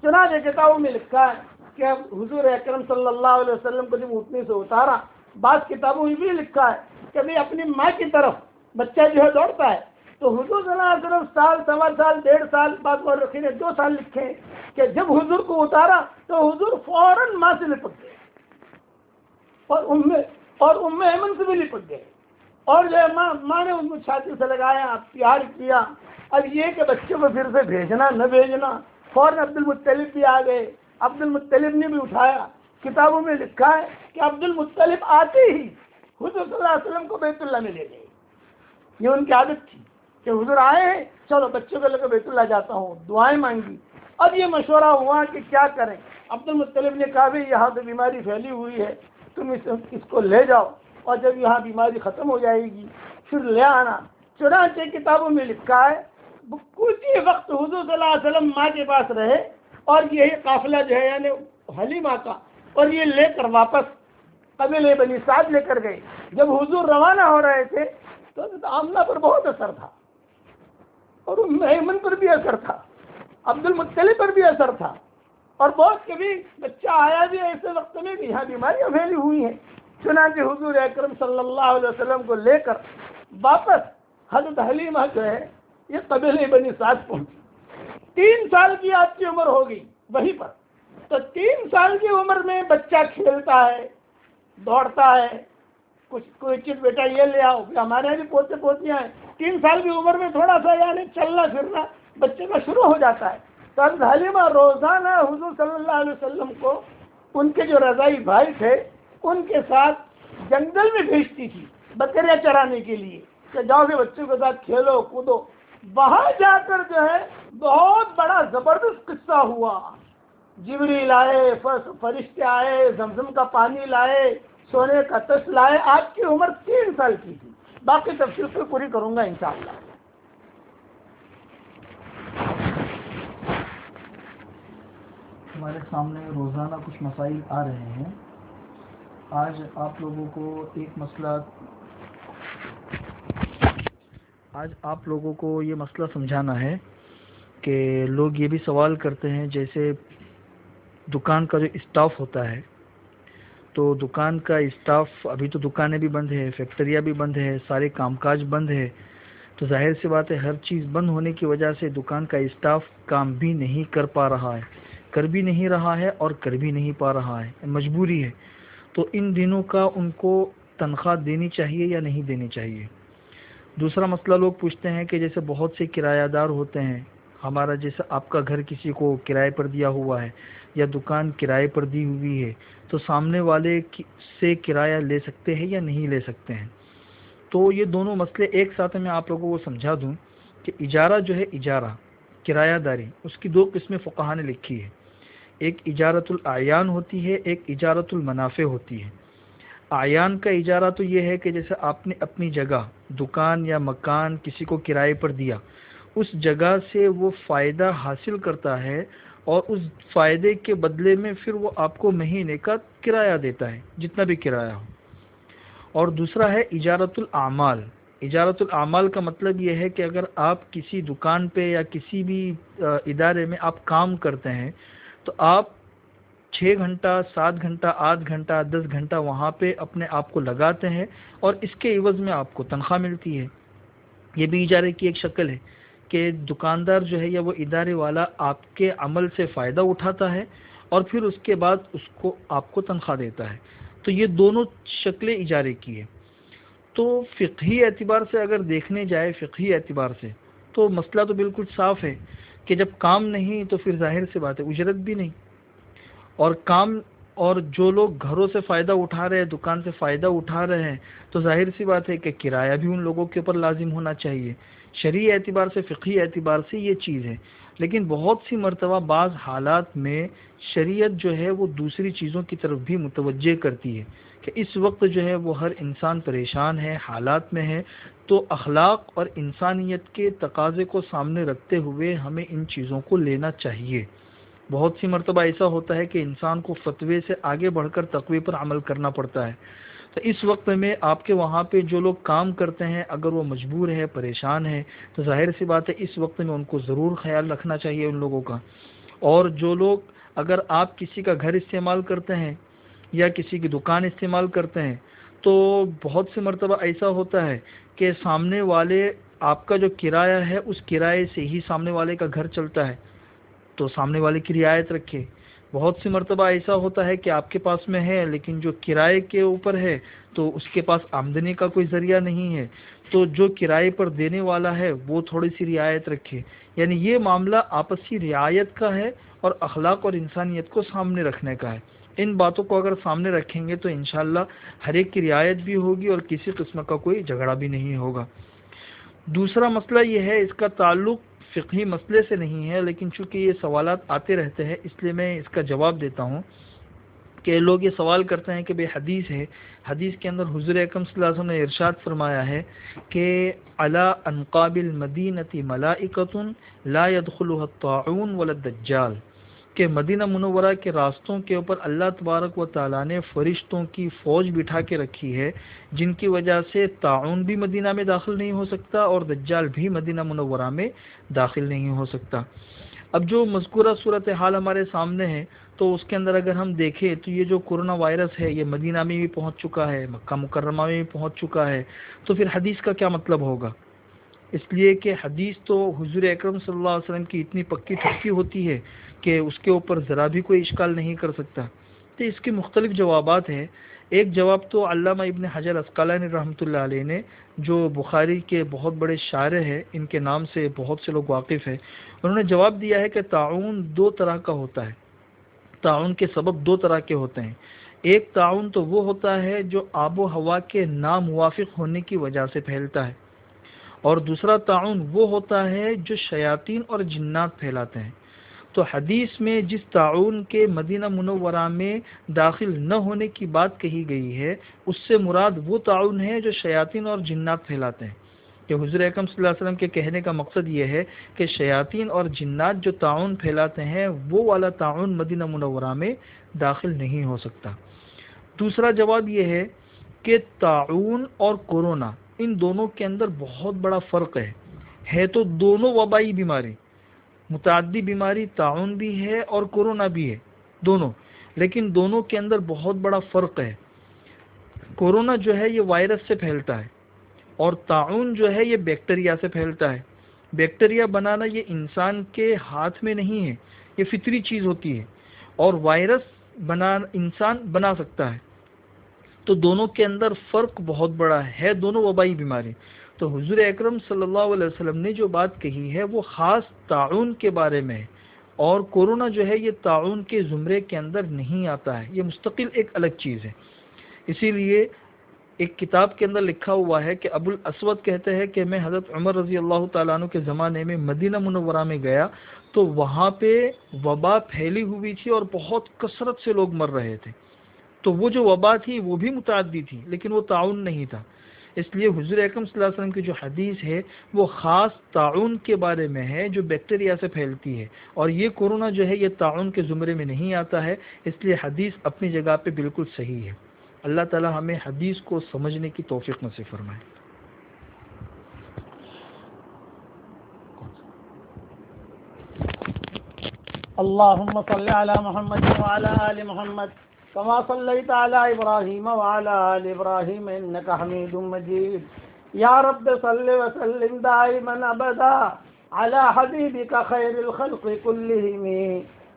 چنانچہ کتابوں میں لکھا ہے کہ حضور اکرم صلی اللہ علیہ وسلم کو جب اونٹنی سے اتارا، بعض کتابوں میں بھی لکھا ہے کہ بھی اپنی ماں کی طرف بچہ جو ہے دوڑتا ہے، تو حضور صلی اللہ علیہ وسلم سال 1.25 سال 1.5 سال بعد مورخین نے 2 سال لکھے ہیں کہ جب حضور کو اتارا تو حضور فوراً ماں سے لپٹ گئے اور ام ایمن سے بھی لپٹ گئے، اور جو ہے ماں نے ان کو چھاتی سے لگایا، پیار کیا۔ اب یہ کہ بچے کو پھر سے بھیجنا نہ بھیجنا، فوراً عبد المطلب بھی آ گئے، عبد المطلب نے بھی اٹھایا۔ کتابوں میں لکھا ہے کہ عبد المطلب آتے ہی حضور صلی اللہ علیہ وسلم کو بیت اللہ میں لے گئے۔ یہ ان کی عادت تھی کہ حضور آئے ہیں، چلو بچوں کو لے کر بیت اللہ جاتا ہوں، دعائیں مانگی۔ اب یہ مشورہ ہوا کہ کیا کریں۔ عبد المطلب نے کہا بھی یہاں تو بیماری پھیلی ہوئی ہے، تم اس کو لے جاؤ اور جب یہاں بیماری ختم ہو جائے گی پھر لے آنا۔ چنانچہ کتابوں میں لکھا ہے کچھ ہی وقت حضور صلی اللہ علیہ وسلم ماں کے پاس رہے اور یہی قافلہ جو ہے یعنی حلیمہ کا، اور یہ لے کر واپس قبیلہ بنی سعد لے کر گئے۔ جب حضور روانہ ہو رہے تھے تو آمنہ پر بہت اثر تھا اور ام ایمن پر بھی اثر تھا، عبد المطلب پر بھی اثر تھا، اور بہت کبھی بچہ آیا بھی ایسے وقت میں بھی یہاں بیماریاں پھیلی ہوئی ہیں۔ چنانچہ حضور اکرم صلی اللہ علیہ وسلم کو لے کر واپس حضرت حلیمہ جو ہے یہ قبیلہ بنی سعد پہنچی۔ 3 سال کی آپ کی عمر ہوگی وہیں پر، تو 3 سال کی عمر میں بچہ کھیلتا ہے، دوڑتا ہے، کوئی چیز بیٹا یہ لے آؤ، ہمارے یہاں بھی پوتے پوتیاں ہیں، 3 سال کی عمر میں تھوڑا سا یعنی چلنا پھرنا بچے کا شروع ہو جاتا ہے۔ تو حضرت حلیمہ روزانہ حضور صلی اللہ علیہ وسلم کو ان کے جو رضائی بھائی تھے ان کے ساتھ جنگل میں بھیجتی تھی بکریاں چرانے کے لیے کہ جاؤ کہ بچوں کے ساتھ کھیلو کودو۔ وہاں جا کر جو ہے بہت بڑا زبردست قصہ ہوا، جبریل آئے، فرشتے آئے، زمزم کا پانی لائے، سونے کا تخت لائے۔ آپ کی عمر 3 سال کی تھی، باقی تفصیل پہ پوری کروں گا انشاءاللہ۔ ہمارے سامنے روزانہ کچھ مسائل آ رہے ہیں۔ آج آپ لوگوں کو یہ مسئلہ سمجھانا ہے کہ لوگ یہ بھی سوال کرتے ہیں، جیسے دکان کا جو اسٹاف ہوتا ہے، تو دکان کا اسٹاف، ابھی تو دکانیں بھی بند ہے، فیکٹریاں بھی بند ہے، سارے کام کاج بند ہے، تو ظاہر سی بات ہے ہر چیز بند ہونے کی وجہ سے دکان کا اسٹاف کام بھی نہیں کر پا رہا ہے، کر بھی نہیں رہا ہے اور کر بھی نہیں پا رہا ہے، مجبوری ہے۔ تو ان دنوں کا ان کو تنخواہ دینی چاہیے یا نہیں دینی چاہیے؟ دوسرا مسئلہ لوگ پوچھتے ہیں کہ جیسے بہت سے کرایہ دار ہوتے ہیں، ہمارا جیسے آپ کا گھر کسی کو کرائے پر دیا ہوا ہے یا دکان کرائے پر دی ہوئی ہے، تو سامنے والے سے کرایہ لے سکتے ہیں یا نہیں لے سکتے ہیں؟ تو یہ دونوں مسئلے ایک ساتھ میں آپ لوگوں کو سمجھا دوں کہ اجارہ جو ہے، اجارہ کرایہ داری، اس کی 2 قسمیں فقہا نے لکھی ہے۔ ایک اجارت الاعیان ہوتی ہے، ایک اجارت المنافع ہوتی ہے۔ اعیان کا اجارہ تو یہ ہے کہ جیسے آپ نے اپنی جگہ، دکان یا مکان کسی کو کرائے پر دیا، اس جگہ سے وہ فائدہ حاصل کرتا ہے اور اس فائدے کے بدلے میں پھر وہ آپ کو مہینے کا کرایہ دیتا ہے، جتنا بھی کرایہ ہو۔ اور دوسرا ہے اجارت الاعمال۔ اجارت الاعمال کا مطلب یہ ہے کہ اگر آپ کسی دکان پہ یا کسی بھی ادارے میں آپ کام کرتے ہیں تو آپ 6 گھنٹہ 7 گھنٹہ 8 گھنٹہ 10 گھنٹہ وہاں پہ اپنے آپ کو لگاتے ہیں اور اس کے عوض میں آپ کو تنخواہ ملتی ہے. یہ بھی اجارے کی ایک شکل ہے کہ دکاندار جو ہے یا وہ ادارے والا آپ کے عمل سے فائدہ اٹھاتا ہے اور پھر اس کے بعد آپ کو تنخواہ دیتا ہے. تو یہ دونوں شکلیں اجارے کی ہے. تو فقہی اعتبار سے اگر دیکھنے جائے فقہی اعتبار سے تو مسئلہ تو بالکل صاف ہے کہ جب کام نہیں تو پھر ظاہر سی بات ہے اجرت بھی نہیں. اور جو لوگ گھروں سے فائدہ اٹھا رہے ہیں دکان سے فائدہ اٹھا رہے ہیں تو ظاہر سی بات ہے کہ کرایہ بھی ان لوگوں کے اوپر لازم ہونا چاہیے. شرعی اعتبار سے فقہی اعتبار سے یہ چیز ہے. لیکن بہت سی مرتبہ بعض حالات میں شریعت جو ہے وہ دوسری چیزوں کی طرف بھی متوجہ کرتی ہے کہ اس وقت جو ہے وہ ہر انسان پریشان ہے حالات میں ہے تو اخلاق اور انسانیت کے تقاضے کو سامنے رکھتے ہوئے ہمیں ان چیزوں کو لینا چاہیے. بہت سی مرتبہ ایسا ہوتا ہے کہ انسان کو فتوے سے آگے بڑھ کر تقوی پر عمل کرنا پڑتا ہے. تو اس وقت میں آپ کے وہاں پہ جو لوگ کام کرتے ہیں اگر وہ مجبور ہے پریشان ہے تو ظاہر سی بات ہے اس وقت میں ان کو ضرور خیال رکھنا چاہیے ان لوگوں کا. اور جو لوگ اگر آپ کسی کا گھر استعمال کرتے ہیں یا کسی کی دکان استعمال کرتے ہیں تو بہت سی مرتبہ ایسا ہوتا ہے کہ سامنے والے آپ کا جو کرایہ ہے اس کرائے سے ہی سامنے والے کا گھر چلتا ہے تو سامنے والے کی رعایت رکھے. بہت سی مرتبہ ایسا ہوتا ہے کہ آپ کے پاس میں ہے لیکن جو کرائے کے اوپر ہے تو اس کے پاس آمدنی کا کوئی ذریعہ نہیں ہے تو جو کرائے پر دینے والا ہے وہ تھوڑی سی رعایت رکھے. یعنی یہ معاملہ آپسی رعایت کا ہے اور اخلاق اور انسانیت کو سامنے رکھنے کا ہے. ان باتوں کو اگر سامنے رکھیں گے تو انشاءاللہ ہر ایک کی رعایت بھی ہوگی اور کسی قسم کا کوئی جھگڑا بھی نہیں ہوگا. دوسرا مسئلہ یہ ہے اس کا تعلق فقہی مسئلے سے نہیں ہے لیکن چونکہ یہ سوالات آتے رہتے ہیں اس لیے میں اس کا جواب دیتا ہوں کہ لوگ یہ سوال کرتے ہیں کہ بے حدیث ہے حدیث کے اندر حضور اکرم صلی اللہ علیہ وسلم نے ارشاد فرمایا ہے کہ علی انقاب المدینۃ ملائکۃ لا يدخلها الطاعون ولا الدجال کہ مدینہ منورہ کے راستوں کے اوپر اللہ تبارک و تعالیٰ نے فرشتوں کی فوج بٹھا کے رکھی ہے جن کی وجہ سے طاعون بھی مدینہ میں داخل نہیں ہو سکتا اور دجال بھی مدینہ منورہ میں داخل نہیں ہو سکتا. اب جو مذکورہ صورتحال ہمارے سامنے ہے تو اس کے اندر اگر ہم دیکھیں تو یہ جو کورونا وائرس ہے یہ مدینہ میں بھی پہنچ چکا ہے مکہ مکرمہ میں بھی پہنچ چکا ہے تو پھر حدیث کا کیا مطلب ہوگا؟ اس لیے کہ حدیث تو حضور اکرم صلی اللہ علیہ وسلم کی اتنی پکی ٹھپکی ہوتی ہے کہ اس کے اوپر ذرا بھی کوئی اشکال نہیں کر سکتا. تو اس کے مختلف جوابات ہیں. ایک جواب تو علامہ ابن حجر عسقلانی رحمۃ اللہ علیہ نے جو بخاری کے بہت بڑے شارح ہیں ان کے نام سے بہت سے لوگ واقف ہیں انہوں نے جواب دیا ہے کہ طاعون 2 طرح کا ہوتا ہے. طاعون کے سبب 2 طرح کے ہوتے ہیں. ایک طاعون تو وہ ہوتا ہے جو آب و ہوا کے ناموافق ہونے کی وجہ سے پھیلتا ہے اور دوسرا طاعون وہ ہوتا ہے جو شیاطین اور جنات پھیلاتے ہیں. تو حدیث میں جس طاعون کے مدینہ منورہ میں داخل نہ ہونے کی بات کہی گئی ہے اس سے مراد وہ طاعون ہے جو شیاطین اور جنات پھیلاتے ہیں. کہ حضور اکرم صلی اللہ علیہ وسلم کے کہنے کا مقصد یہ ہے کہ شیاطین اور جنات جو طاعون پھیلاتے ہیں وہ والا طاعون مدینہ منورہ میں داخل نہیں ہو سکتا. دوسرا جواب یہ کہ طاعون اور کورونا ان دونوں کے اندر بہت بڑا فرق ہے تو دونوں وبائی بیماری متعدی بیماری طاعون بھی ہے اور کورونا بھی ہے دونوں لیکن دونوں کے اندر بہت بڑا فرق ہے. کورونا جو ہے یہ وائرس سے پھیلتا ہے اور طاعون جو ہے یہ بیکٹیریا سے پھیلتا ہے. بیکٹیریا بنانا یہ انسان کے ہاتھ میں نہیں ہے یہ فطری چیز ہوتی ہے اور وائرس انسان بنا سکتا ہے. تو دونوں کے اندر فرق بہت بڑا ہے دونوں وبائی بیماری. تو حضور اکرم صلی اللہ علیہ وسلم نے جو بات کہی ہے وہ خاص طاعون کے بارے میں ہے اور کورونا جو ہے یہ طاعون کے زمرے کے اندر نہیں آتا ہے یہ مستقل ایک الگ چیز ہے. اسی لیے ایک کتاب کے اندر لکھا ہوا ہے کہ ابو الاسود کہتے ہیں کہ میں حضرت عمر رضی اللہ تعالیٰ عنہ کے زمانے میں مدینہ منورہ میں گیا تو وہاں پہ وبا پھیلی ہوئی تھی اور بہت کثرت سے لوگ مر رہے تھے. تو وہ جو وبا تھی وہ بھی متعدی تھی لیکن وہ طاعون نہیں تھا. اس لیے حضور اکرم صلی اللہ علیہ وسلم کی جو حدیث ہے وہ خاص طاعون کے بارے میں ہے جو بیکٹیریا سے پھیلتی ہے اور یہ کورونا جو ہے یہ طاعون کے زمرے میں نہیں آتا ہے. اس لیے حدیث اپنی جگہ پہ بالکل صحیح ہے. اللہ تعالی ہمیں حدیث کو سمجھنے کی توفیق نصیب فرمائے. اللهم صل على محمد وعلى آل محمد كما صليت على إبراهيم وعلى آل إبراهيم إنك حميد مجيد. يا رب صل وسلم دائما أبدا على حبيبك خير الخلق كلهم.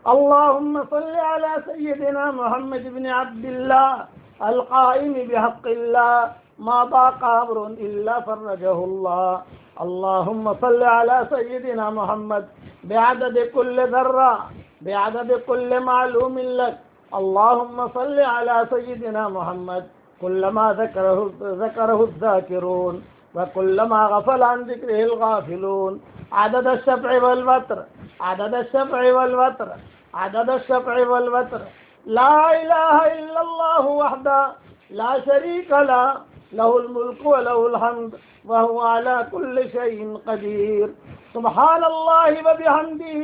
اللهم صل على سيدنا محمد بن عبد الله القائم بحق الله ما ضاق أمر إلا فرجه الله. اللهم صل على سيدنا محمد بعدد كل ذرة بعدد كل معلوم لك. اللهم صل على سيدنا محمد كلما ذكره الذاكرون وكلما غفل عن ذكره الغافلون. عدد الشفع والوتر عدد الشفع والوتر عدد الشفع والوتر. لا إله إلا الله وحده لا شريك له له الملك وله الحمد وهو على كل شيء قدير. سبحان الله وبحمده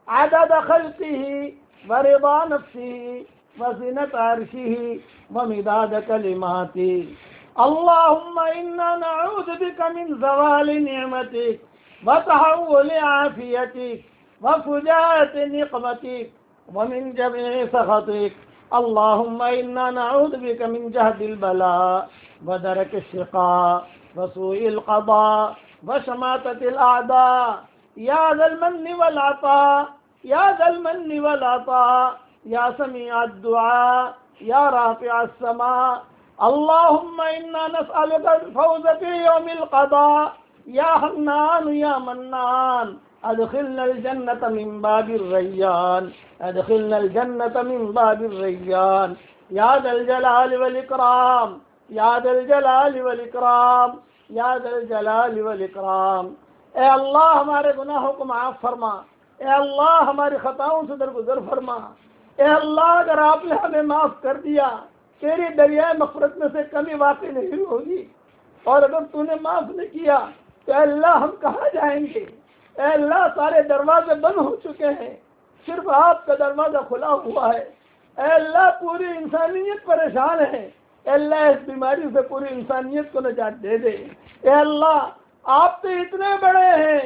عدد خلقه ورضا نفسه وزنة عرشه ومداد كلماته. اللهم إنا نعوذ بك من زوال نعمتك وتحول عافيتك وفجاءة نقمتك ومن جميع سخطك. اللهم إنا نعوذ بك من جهد البلاء ودرك الشقاء وسوء القضاء وشماتة الأعداء. يا ذا المن والعطاء يا ذا المن والعطاء يا سميع الدعاء يا رافع السماء. اللهم إنا نسألك الفوز في يوم القضاء. يا حنان يا منان ادخلنا الجنة من باب الريان ادخلنا الجنة من باب الريان. يا ذا الجلال والإكرام يا ذا الجلال والإکرام یا ذا الجلال والإکرام. اے اللہ ہمارے گناہوں کو معاف فرما. اے اللہ ہماری خطاؤں سے درگزر فرما. اے اللہ اگر آپ نے ہمیں معاف کر دیا تیری دریائے مغفرت میں سے کمی واقع نہیں ہوگی، اور اگر تو نے معاف نہیں کیا تو اے اللہ ہم کہاں جائیں گے؟ اے اللہ سارے دروازے بند ہو چکے ہیں، صرف آپ کا دروازہ کھلا ہوا ہے. اے اللہ پوری انسانیت پریشان ہے. اے اللہ اس بیماری سے پوری انسانیت کو نجات دے دے. اے اللہ آپ تو اتنے بڑے ہیں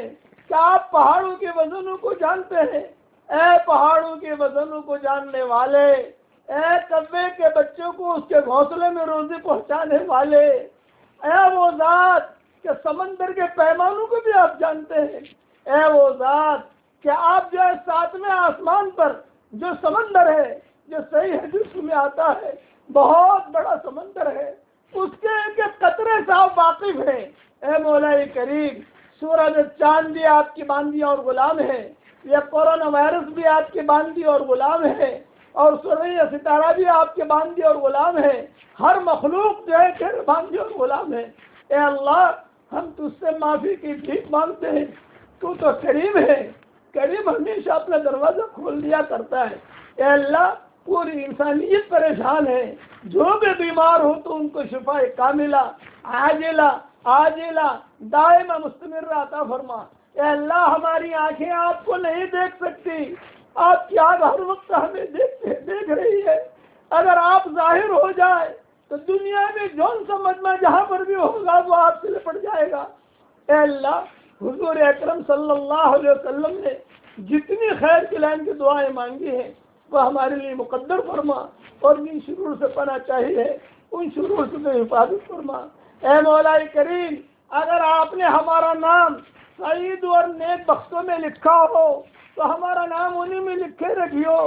کہ آپ پہاڑوں کے وزنوں کو جانتے ہیں. اے پہاڑوں کے وزنوں کو جاننے والے، اے کبے کے بچوں کو اس کے گھونسلے میں روزی پہنچانے والے، اے وہ ذات کہ سمندر کے پیمانوں کو بھی آپ جانتے ہیں. اے وہ ذات کہ آپ جو ہے ساتویں آسمان پر جو سمندر ہے جو صحیح حدیث میں آتا ہے بہت بڑا سمندر ہے، اس کے ایک ایک قطرے سے آپ واقف ہیں. اے مولا کریم، سورج چاند بھی آپ کی باندی اور غلام ہے، یہ کورونا وائرس بھی آپ کے باندی اور غلام ہے، اور سورہ ستارہ بھی آپ کے باندی اور غلام ہے. ہر مخلوق جو ہے تیرے باندی اور غلام ہے. اے اللہ ہم تجھ سے معافی کی بھیک مانگتے ہیں. تو کریم ہے، کریم ہمیشہ اپنا دروازہ کھول دیا کرتا ہے. اے اللہ پوری انسانیت پریشان ہے، جو بھی بیمار ہو تو ان کو شفا کاملہ عاجلہ عاجلہ دائمہ مستمرہ عطا فرما. اے اللہ ہماری آنکھیں آپ کو نہیں دیکھ سکتی، آپ کی آنکھ ہر وقت ہمیں دیکھ رہی ہے. اگر آپ ظاہر ہو جائے تو دنیا میں جون سا مجمع جہاں پر بھی ہوگا وہ آپ سے لپٹ جائے گا. اے اللہ حضور اکرم صلی اللہ علیہ وسلم نے جتنی خیر کی لائن کی دعائیں مانگی ہیں وہ ہمارے لیے مقدر فرما، اور جن شرور سے پناہ چاہیے ان شرور سے تو حفاظت فرما. اے مولا کریم، اگر آپ نے ہمارا نام سعید اور نیک بختوں میں لکھا ہو تو ہمارا نام انہی میں لکھے رکھیو،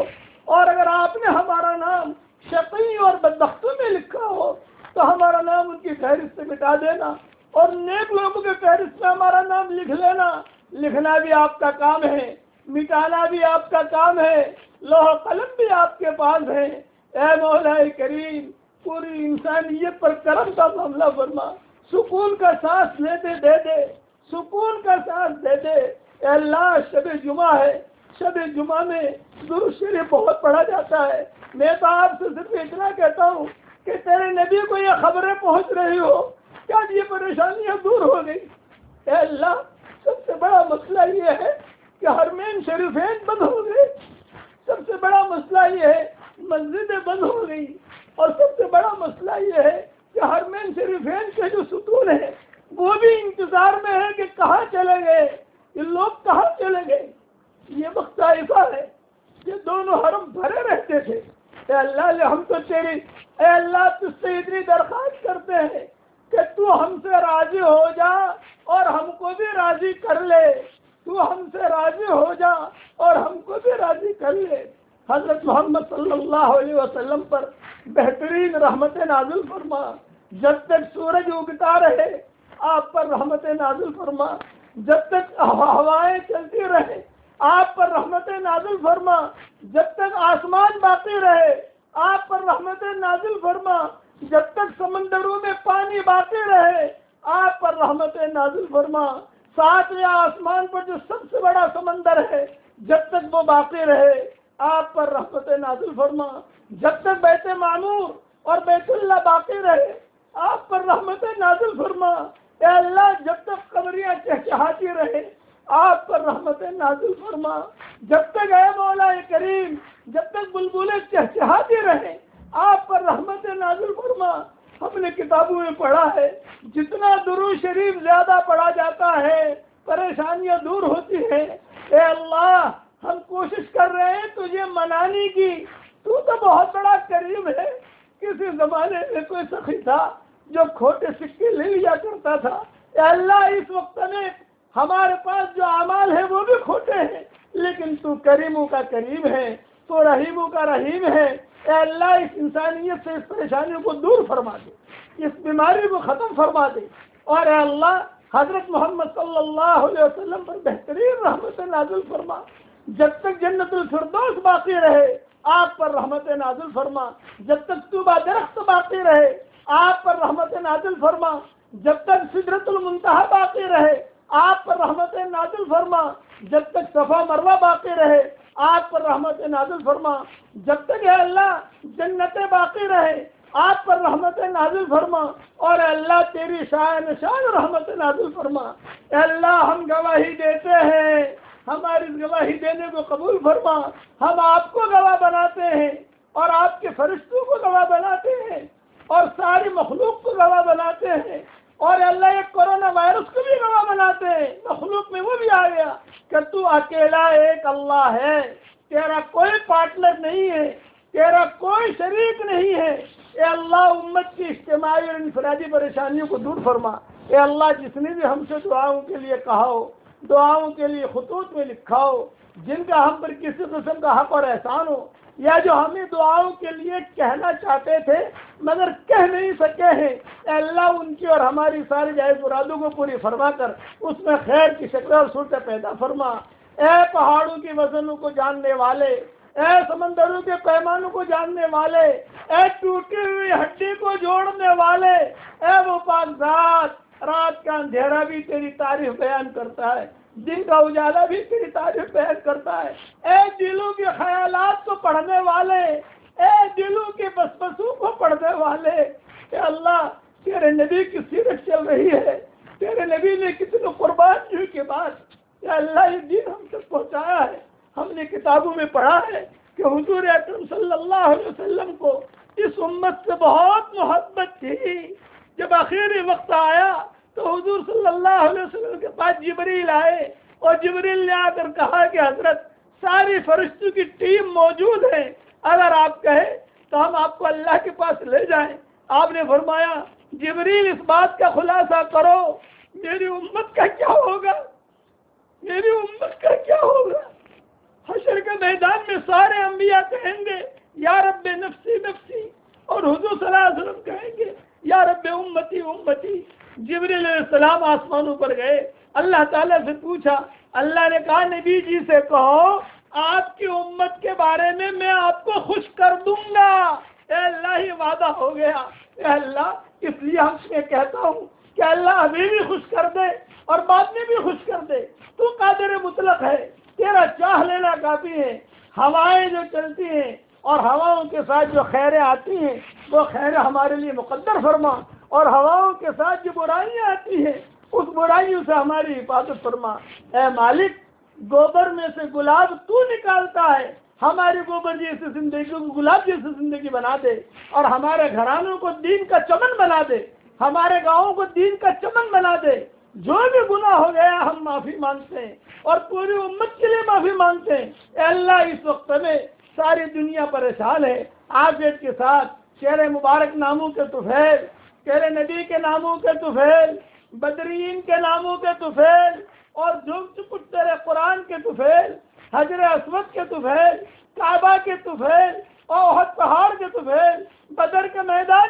اور اگر آپ نے ہمارا نام شقی اور بدبختوں میں لکھا ہو تو ہمارا نام ان کی فہرست سے مٹا دینا، اور نیک لوگوں کے فہرست میں ہمارا نام لکھ لینا. لکھنا بھی آپ کا کام ہے، مٹانا بھی آپ کا کام ہے، لوح قلم بھی آپ کے پاس ہے. اے مولا کریم، پوری انسانیت پر کرم کا معاملہ فرما، سکون کا سانس لیتے دے دے، سکون کا سانس دے دے. اے اللہ شب جمعہ ہے، شب جمعہ میں درود شریف بہت پڑھا جاتا ہے. میں تو آپ سے صرف اتنا کہتا ہوں کہ تیرے نبی کو یہ خبریں پہنچ رہی ہو کیا یہ پریشانیاں دور ہو گئی. اے اللہ سب سے بڑا مسئلہ یہ ہے کہ حرمین شریفین بند ہو گئے، سب سے بڑا مسئلہ یہ ہے مسجدیں بند ہو گئی، اور سب سے بڑا مسئلہ یہ ہے کہ حرمین شریفین کے جو ستون ہیں وہ بھی انتظار میں ہے کہ کہاں چلے گئے، یہ لوگ کہاں چلے گئے. یہ وقت ایسا ہے اے اللہ ہم تو اے اللہ تجھ سے اتنی درخواست کرتے ہیں کہ تو ہم سے راضی ہو جا اور ہم کو بھی راضی کر لے، تو ہم سے راضی ہو جا اور ہم کو بھی راضی کر لے۔ حضرت محمد صلی اللہ علیہ وسلم پر بہترین رحمت نازل فرما، جب تک سورج اگتا رہے آپ پر رحمت نازل فرما، جب تک ہوائیں چلتی رہے آپ پر رحمت نازل فرما، جب تک آسمان باقی رہے آپ پر رحمت نازل فرما، جب تک سمندروں میں پانی باقی رہے آپ پر رحمت نازل فرما، ساتویں آسمان پر جو سب سے بڑا سمندر ہے جب تک وہ باقی رہے آپ پر رحمت نازل فرما، جب تک بیت معمور اور بیت اللہ باقی رہے آپ پر رحمت نازل فرما۔ اے اللہ جب تک قبریاں چہچہاتی رہے آپ پر رحمت نازل فرما، جب تک اے مولا کریم جب تک بلبلیں چہچہاتی رہے آپ پر رحمت نازل فرما۔ ہم نے کتابوں میں پڑھا ہے جتنا درود شریف زیادہ پڑھا جاتا ہے پریشانیاں دور ہوتی ہیں۔ اے اللہ ہم کوشش کر رہے ہیں تجھے منانے کی، تو بہت بڑا کریم ہے۔ کسی زمانے میں کوئی سخی تھا جو کھوٹے سکے لے لیا کرتا تھا، اے اللہ اس وقت میں ہمارے پاس جو اعمال ہیں وہ بھی کھوٹے ہیں، لیکن تو کریموں کا کریم ہے، تو رحیموں کا رحیم ہے۔ اے اللہ اس انسانیت سے اس پریشانیوں کو دور فرما دے، اس بیماری کو ختم فرما دے، اور اے اللہ حضرت محمد صلی اللہ علیہ وسلم پر بہترین رحمت نازل فرما۔ جب تک جنت الفردوس باقی رہے آپ پر رحمت نازل فرما، جب تک طوبہ درخت باقی رہے آپ پر رحمت نازل فرما، جب تک سدرۃ المنتہا باقی رہے آپ پر رحمت نازل فرما، جب تک صفا مروہ باقی رہے آپ پر رحمت نازل فرما، جب تک اے اللہ جنتیں باقی رہے آپ پر رحمت نازل فرما، اور اے اللہ تیری شان رحمت نازل فرما۔ اے اللہ ہم گواہی دیتے ہیں، ہماری گواہی دینے کو قبول فرما۔ ہم آپ کو گواہ بناتے ہیں اور آپ کے فرشتوں کو گواہ بناتے ہیں اور ساری مخلوق کو گواہ بناتے ہیں، اور اللہ ایک کورونا وائرس کو بھی گواہ بناتے ہیں، مخلوق میں وہ بھی آ گیا کہ تو اکیلا ایک اللہ ہے، تیرا کوئی پارٹنر نہیں ہے، تیرا کوئی شریک نہیں ہے۔ اے اللہ امت کی اجتماعی اور انفرادی پریشانیوں کو دور فرما۔ اے اللہ جس نے بھی ہم سے دعاؤں کے لیے کہا ہو، دعاؤں کے لیے خطوط میں لکھا ہو، جن کا ہم پر کسی قسم کا حق اور احسان ہو، یا جو ہمیں دعاؤں کے لیے کہنا چاہتے تھے مگر کہہ نہیں سکے ہیں، اے اللہ ان کی اور ہماری ساری جائز مرادوں کو پوری فرما کر اس میں خیر کی شکل اور صورتیں پیدا فرما۔ اے پہاڑوں کی وزنوں کو جاننے والے، اے سمندروں کے پیمانوں کو جاننے والے، اے ٹوٹی ہوئی ہڈی کو جوڑنے والے، اے وہ پاک ذات رات کا اندھیرا بھی تیری تعریف بیان کرتا ہے، دن کا اجالا بھی تیری تعریف بیان کرتا ہے۔ اے دلوں کے خیالات کو پڑھنے والے، اے دلوں کے بسبسوں کو پڑھنے والے، اے اللہ تیرے نبی کی سیرت چل رہی ہے، تیرے نبی نے کتنے قربانیوں کے بعد اے اللہ یہ دین ہم تک پہنچایا ہے۔ ہم نے کتابوں میں پڑھا ہے کہ حضور اکرم صلی اللہ علیہ وسلم کو اس امت سے بہت محبت تھی۔ جب آخری وقت آیا تو حضور صلی اللہ علیہ وسلم کے پاس جبریل آئے، اور جبریل نے آ کر کہا کہ حضرت ساری فرشتوں کی ٹیم موجود ہے، اگر آپ کہیں تو ہم آپ کو اللہ کے پاس لے جائیں۔ آپ نے فرمایا جبریل اس بات کا خلاصہ کرو میری امت کا کیا ہوگا، میری امت کا کیا ہوگا۔ حشر کے میدان میں سارے انبیاء کہیں گے یا رب نفسی نفسی، اور حضور صلی اللہ علیہ وسلم کہیں گے یا رب امتی امتی۔ جبریل علیہ السلام آسمانوں پر گئے، اللہ تعالیٰ سے پوچھا، اللہ نے کہا نبی جی سے کہو آپ کی امت کے بارے میں میں آپ کو خوش کر دوں گا۔ اے اللہ ہی وعدہ ہو گیا۔ اے اللہ اس لیے ہم سے کہتا ہوں کہ اللہ ابھی بھی خوش کر دے اور بعد میں بھی خوش کر دے، تو قادر مطلق ہے، تیرا چاہ لینا کافی ہے۔ ہوائیں جو چلتی ہیں اور ہواؤں کے ساتھ جو خیریں آتی ہیں وہ خیریں ہمارے لیے مقدر فرما، اور ہواؤں کے ساتھ جو برائیاں آتی ہیں اس برائیوں سے ہماری حفاظت فرما۔ اے مالک گوبر میں سے گلاب تو نکالتا ہے، ہماری گوبر جیسی زندگی کو گلاب جیسی زندگی بنا دے، اور ہمارے گھرانوں کو دین کا چمن بنا دے، ہمارے گاؤں کو دین کا چمن بنا دے۔ جو بھی گناہ ہو گیا ہم معافی مانگتے ہیں اور پوری امت کے لیے معافی مانگتے ہیں۔ اے اللہ اس وقت میں ساری دنیا پریشان ہے، عافیت کے ساتھ تیرے مبارک ناموں کے طفیل، تیرے نبی کے ناموں کے طفیل، بدرین کے ناموں کے طفیل، اور جو کچھ تیرے قرآن کے طفیل، حجر اسود کے طفیل، کعبہ کے طفیل، اور احد پہاڑ کے طفیل، بدر کے میدان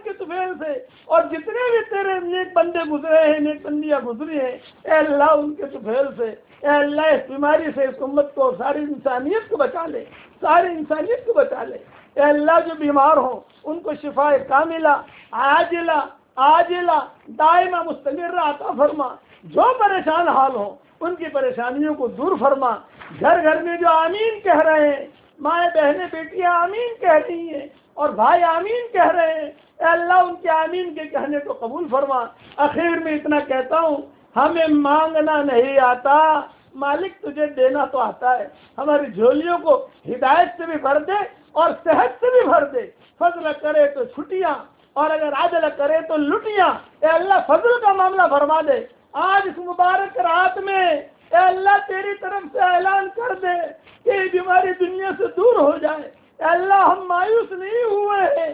کے طفیل سے، اور جتنے بھی تیرے نیک بندے گزرے ہیں، نیک بندیاں گزری ہیں، اے اللہ ان کے طفیل سے، اے اللہ اس بیماری سے اس امت کو، ساری انسانیت کو بچا لے، ساری انسانیت کو بچا لے۔ اے اللہ جو بیمار ہوں ان کو شفا کاملہ، عاجلہ، دائمہ، مستمرہ عطا فرما۔ جو پریشان حال ہوں ان کی پریشانیوں کو دور فرما۔ گھر گھر میں جو آمین کہہ رہے ہیں، مائیں بہنیں بیٹیاں آمین کہہ رہی ہیں، اور بھائی آمین کہہ رہے ہیں، اے اللہ ان کے آمین کے کہنے کو قبول فرما۔ آخر میں اتنا کہتا ہوں، ہمیں مانگنا نہیں آتا، مالک تجھے دینا تو آتا ہے۔ ہماری جھولیوں کو ہدایت سے بھی بھر دے اور صحت سے بھی بھر دے۔ فضل کرے تو چھٹیاں، اور اگر عدل کرے تو لٹیاں۔ اے اللہ فضل کا معاملہ فرما دے۔ آج اس مبارک رات میں اے اللہ تیری طرف سے اعلان کر دے کہ یہ بیماری دنیا سے دور ہو جائے۔ اے اللہ ہم مایوس نہیں ہوئے ہیں،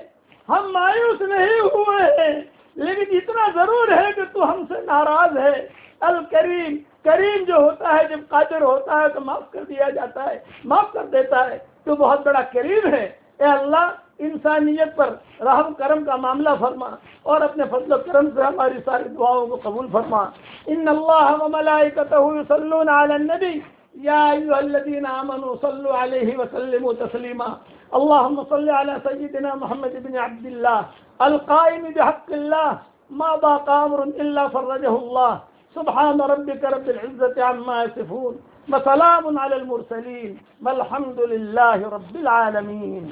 ہم مایوس نہیں ہوئے ہیں، لیکن اتنا ضرور ہے کہ تو ہم سے ناراض ہے۔ الکریم، کریم جو ہوتا ہے جب قادر ہوتا ہے تو معاف کر دیا جاتا ہے، معاف کر دیتا ہے۔ تو بہت بڑا کریم ہے۔ اے اللہ انسانیت پر رحم کرم کا معاملہ فرما، اور اپنے فضل و کرم سے ہماری ساری دعاؤں کو قبول فرما۔ ان اللہ وملائکتہ یصلون علی النبی یا ایھا الذین آمنوا صلوا علیہ وسلموا تسلیما۔ اللهم صل على سيدنا محمد بن عبد الله القائم بحق الله ما ضاق امر الا فرجه الله۔ سبحان ربك رب العزة عما يصفون وسلام على المرسلين والحمد لله رب العالمين۔